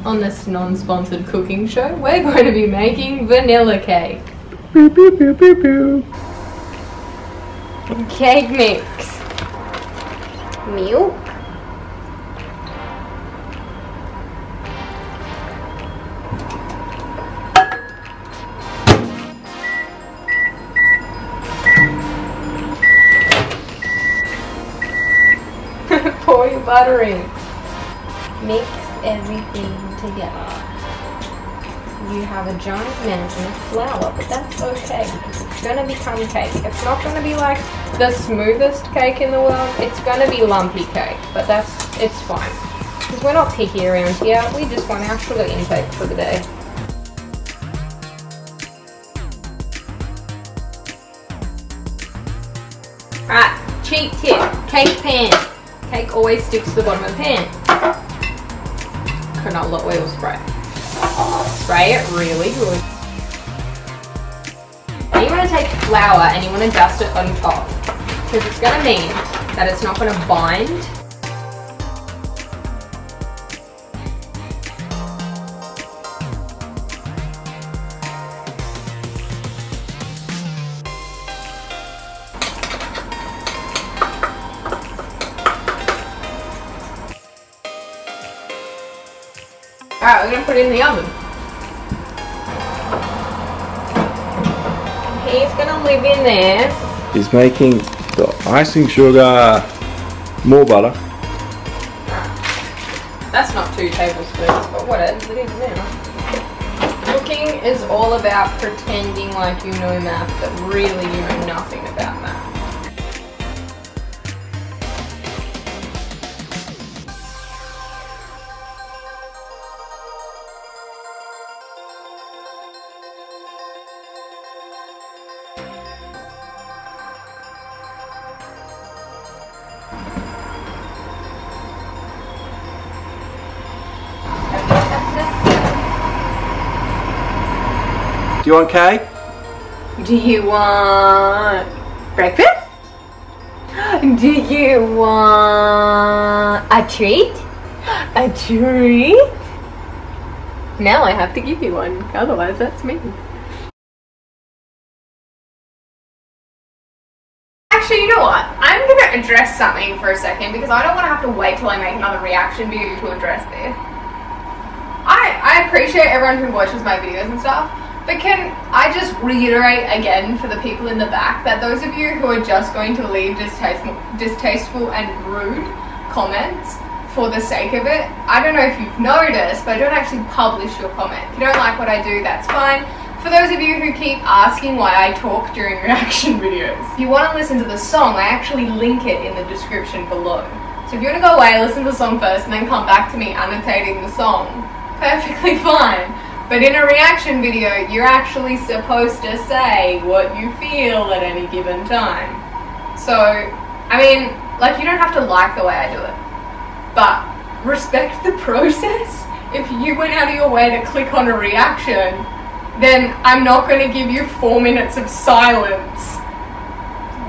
on this non-sponsored cooking show, we're going to be making vanilla cake. Cake mix. Milk. Pour your butter in. Mix everything together. You have a giant mountain of flour, but that's okay because it's going to become cake. It's not going to be like the smoothest cake in the world. It's going to be lumpy cake, but it's fine. Because we're not picky around here. We just want our sugar intake for the day. Alright, cheat tip. Cake pan. Cake always sticks to the bottom of the pan. Canola oil spray. Spray it really good. Then you want to take flour and you want to dust it on top because it's going to mean that it's not going to bind. Alright, we're going to put it in the oven. He's going to live in there. He's making the icing sugar, more butter. That's not 2 tablespoons, but whatever, it is now. Cooking is all about pretending like you know math, but really you know nothing about math. Do you want cake? Do you want breakfast? Do you want a treat? A treat? Now I have to give you one, otherwise that's me. Actually, you know what? I'm going to address something for a second because I don't want to have to wait till I make another reaction video to address this. I appreciate everyone who watches my videos and stuff. But can I just reiterate again for the people in the back that those of you who are just going to leave distasteful and rude comments for the sake of it, I don't know if you've noticed, but don't actually publish your comment. If you don't like what I do, that's fine. For those of you who keep asking why I talk during reaction videos, if you want to listen to the song, I actually link it in the description below. So if you want to go away, listen to the song first, and then come back to me annotating the song, perfectly fine. But in a reaction video, you're actually supposed to say what you feel at any given time. So, I mean, like, you don't have to like the way I do it, but respect the process. If you went out of your way to click on a reaction, then I'm not going to give you 4 minutes of silence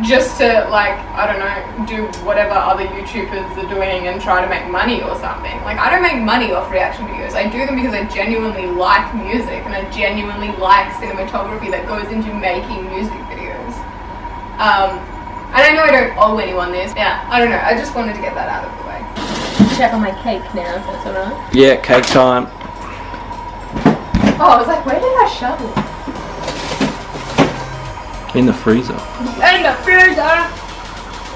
just to, like, I don't know, do whatever other YouTubers are doing and try to make money or something. Like, I don't make money off reaction videos. I do them because I genuinely like music and I genuinely like cinematography that goes into making music videos. And I know I don't owe anyone this. Yeah, I don't know. I just wanted to get that out of the way. Check on my cake now, if that's alright. Yeah, cake time. Oh, I was like, where did I shove it? In the freezer. In the freezer!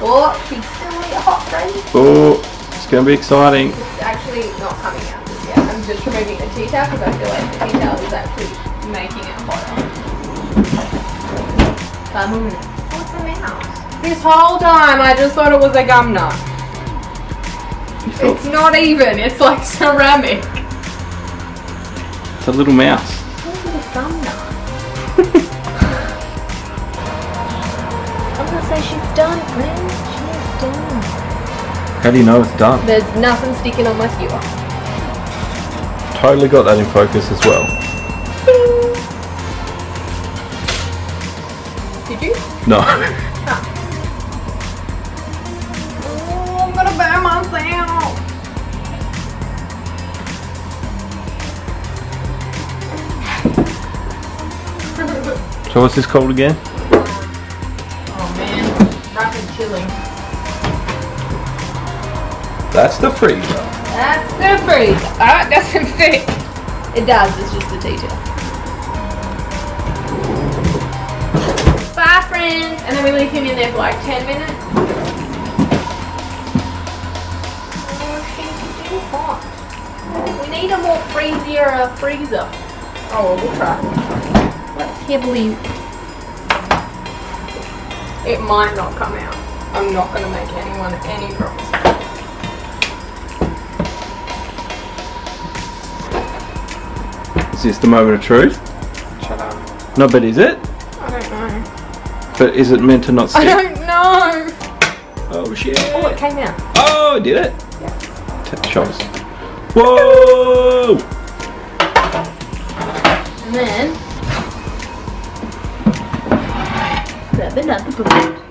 Oh, she's still a hot friend. Oh, it's going to be exciting. It's actually not coming out just yet. I'm just removing the T.I.A.V because I feel like the T.I.A.V is actually making it hotter. 5 more minutes. What's a mouse? This whole time I just thought it was a gum nut. It's not even, it's like ceramic. It's a little mouse. It's a gum nut. So she's done, man. She's done. How do you know it's done? There's nothing sticking on my skewer. Totally got that in focus as well. Did you? No. Oh. Oh, I'm gonna burn myself. So what's this called again? Oh man, rapid chilling. That's the freezer. That's the freezer. Oh, it doesn't fit. It does, it's just the detail. Bye friends! And then we leave him in there for like 10 minutes. Oh, she's too hot. We need a more freezer. Oh, well, we'll try. Let's heavily... It might not come out. I'm not going to make anyone any promises. Is this the moment of truth? Shut up. No, but is it? I don't know. But is it meant to not stick? I don't know. Oh shit. Oh, it came out. Oh, did it? Yeah. Show us. Whoa! And then grab another board.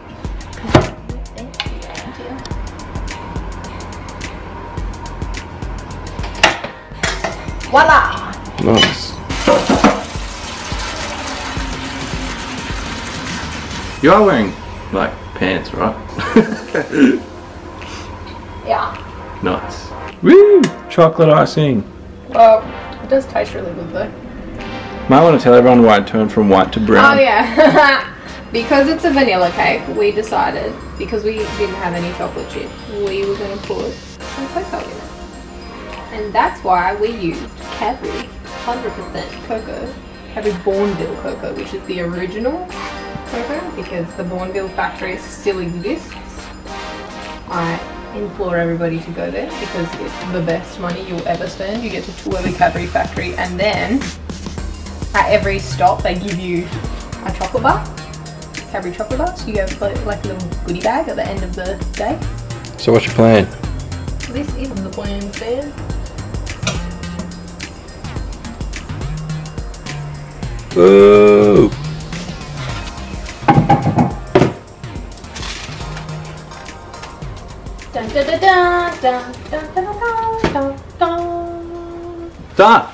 Voila! Nice. You are wearing like pants, right? Yeah. Nice. Woo! Chocolate icing. Well, it does taste really good though. Might want to tell everyone why it turned from white to brown. Oh yeah. Because it's a vanilla cake, we decided, because we didn't have any chocolate chip, we were going to put some cocoa in it. And that's why we used Cadbury 100% cocoa, Cadbury Bourneville cocoa, which is the original cocoa, because the Bourneville factory still exists. I implore everybody to go there because it's the best money you'll ever spend. You get to tour the Cadbury factory, and then at every stop they give you a chocolate bar, Cadbury chocolate bar, so you get like a little goodie bag at the end of the day. So what's your plan? This is the plan, Stan. Ooh. Dun dun dun dun dun dun dun dun dun dun. Done.